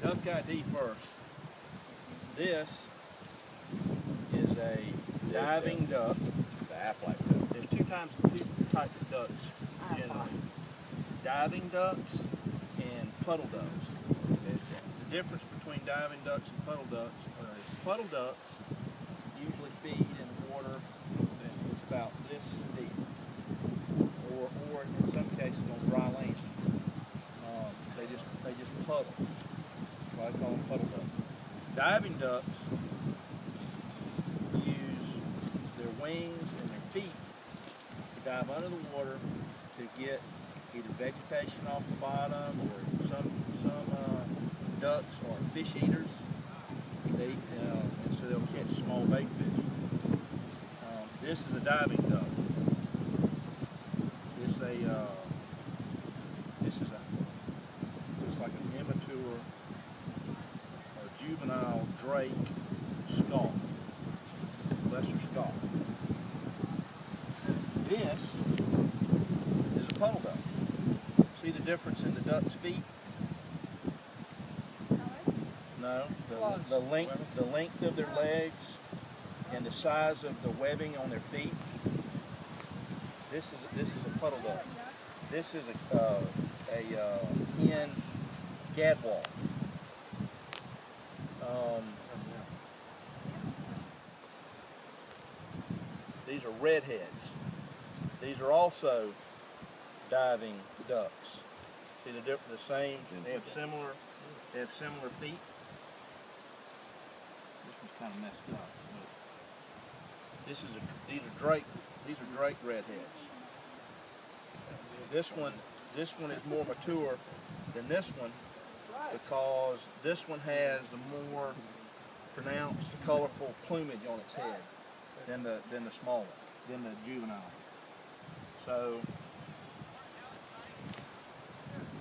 duck ID first. This is a diving duck. It's an Aflac duck. There's two types of ducks generally. Diving ducks and puddle ducks. The difference between diving ducks and puddle ducks is puddle ducks usually feed in water that's about this deep, or in some cases on dry land. They just puddle. That's why I call them puddle ducks. Diving ducks use their wings and their feet to dive under the water to get either vegetation off the bottom, or some ducks are fish eaters. And so they'll catch small bait fish. This is a diving duck. It's like an immature or juvenile drake skunk, lesser skunk. This is a puddle duck. See the difference in the duck's feet? No, the length of their legs and the size of the webbing on their feet. This is a puddle duck. This is a hen gadwall. These are redheads. These are also diving ducks. See the difference? The same. They have similar feet. This one's kind of messed up. These are drake redheads. This one is more mature than this one because this one has the more pronounced, colorful plumage on its head than the small one, than the juvenile. So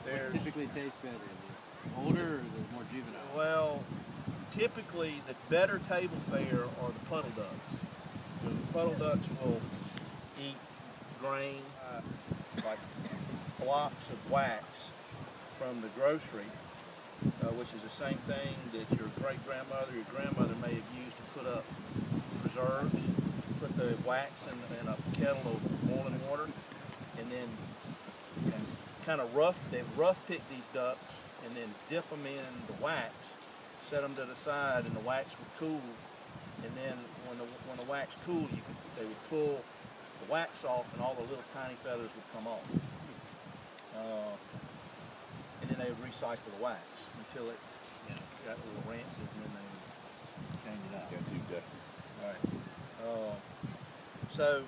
what typically tastes better, the older or the more juvenile? Well, typically the better table fare are the puddle ducks. The puddle ducks will eat grain, like blocks of wax from the grocery, which is the same thing that your great-grandmother, your grandmother may have used to put up preserves. Put the wax in a kettle of boiling water, and then they rough pick these ducks and then dip them in the wax, set them to the side, and the wax would cool. And then when the wax cooled, they would pull the wax off, and all the little tiny feathers would come off. And then they would recycle the wax until it got a little rancid, and then they would change it out. Got too dirty. All right. So,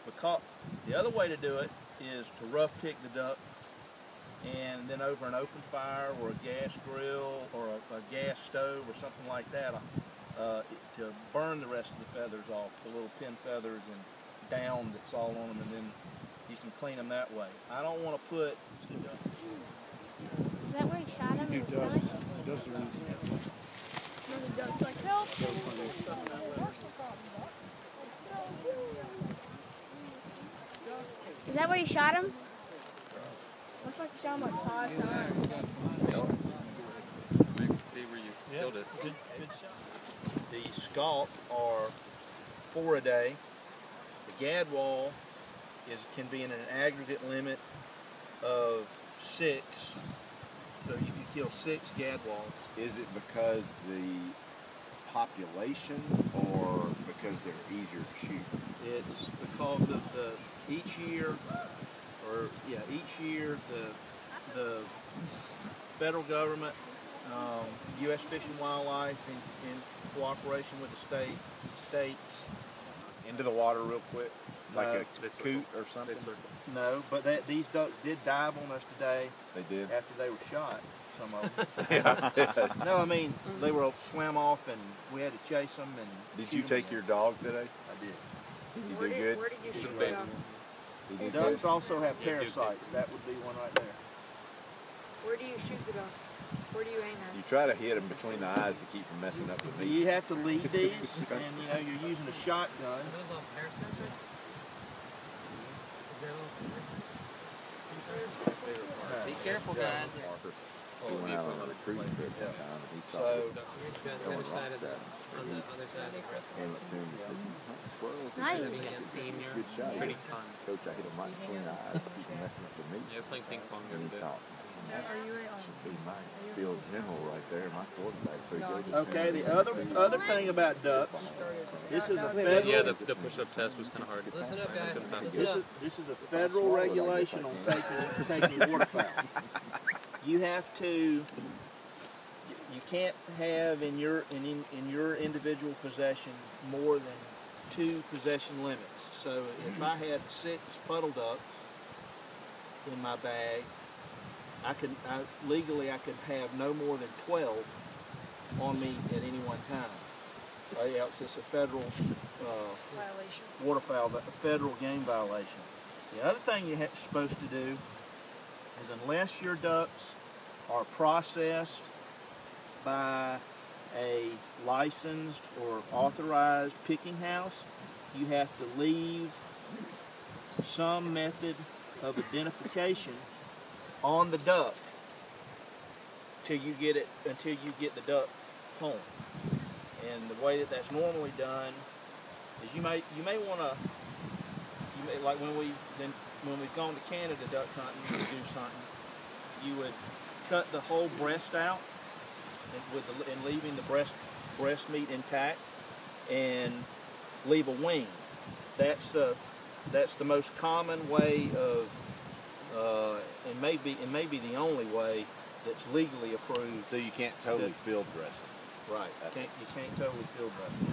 because the other way to do it is to rough pick the duck, and then over an open fire or a gas grill or a gas stove or something like that, to burn the rest of the feathers off, the little pin feathers and down that's all on them, and then you can clean them that way. I don't want to put... Is that where he shot him in the stomach? Ducks are easy. The duck's like, help! Is that where you shot him? Looks like you shot him like 5 times. So you can see where you killed it. Good shot. The scaup are 4 a day. The gadwall can be in an aggregate limit of 6. So you can kill 6 gadwalls. Is it because the population or because they're easier to shoot? It's because of each year the federal government, U.S. Fish and Wildlife, in cooperation with the states. Into the water real quick, like a coot or something? No, but these ducks did dive on us today. They did? After they were shot, some of them. No, I mean, they were swam off and we had to chase them. And did you take your dog today? I did. Did he do good? Where did you shoot Been. the dog? Ducks also have parasites. That would be one right there. Where do you shoot the dog? Where do you aim at? You try to hit them between the eyes to keep from messing up the meat. You have to lead these, and you're using a shotgun. Are those all parasites, right? Is that all parasites? Be careful, guys. He went out on a cruise trip one time and he saw So- this The other side of the, on the other side of the came up to him and said, "Hunting squirrels?" He Nice. said, We had senior, "Good shot." He pretty goes, fun. "Coach, I hit him right between the eyes. Keep messing up the meat." Yeah, playing ping pong And every he day. thought, Are you should be my field general right there, my quarterback. So he goes. Okay, the other thing about ducks, this is a federal Yeah, the push-up test was kind of hard. Listen up, guys. this is a federal regulation on taking waterfowl. You have to. You can't have in your individual possession more than 2 possession limits. So if I had 6 puddle ducks in my bag, legally I could have no more than 12 on me at any one time. Else it's a federal violation? waterfowl, a federal game violation. The other thing you're supposed to do is, unless your ducks are processed by a licensed or authorized picking house, you have to leave some method of identification on the duck until you get the duck home. And the way that that's normally done is you may want to, like when we've gone to Canada duck hunting or goose hunting, you would cut the whole breast out and leaving the breast meat intact, and leave a wing. That's the most common way of, and maybe the only way that's legally approved. So you can't totally field dress it. Right. You can't totally field dress it.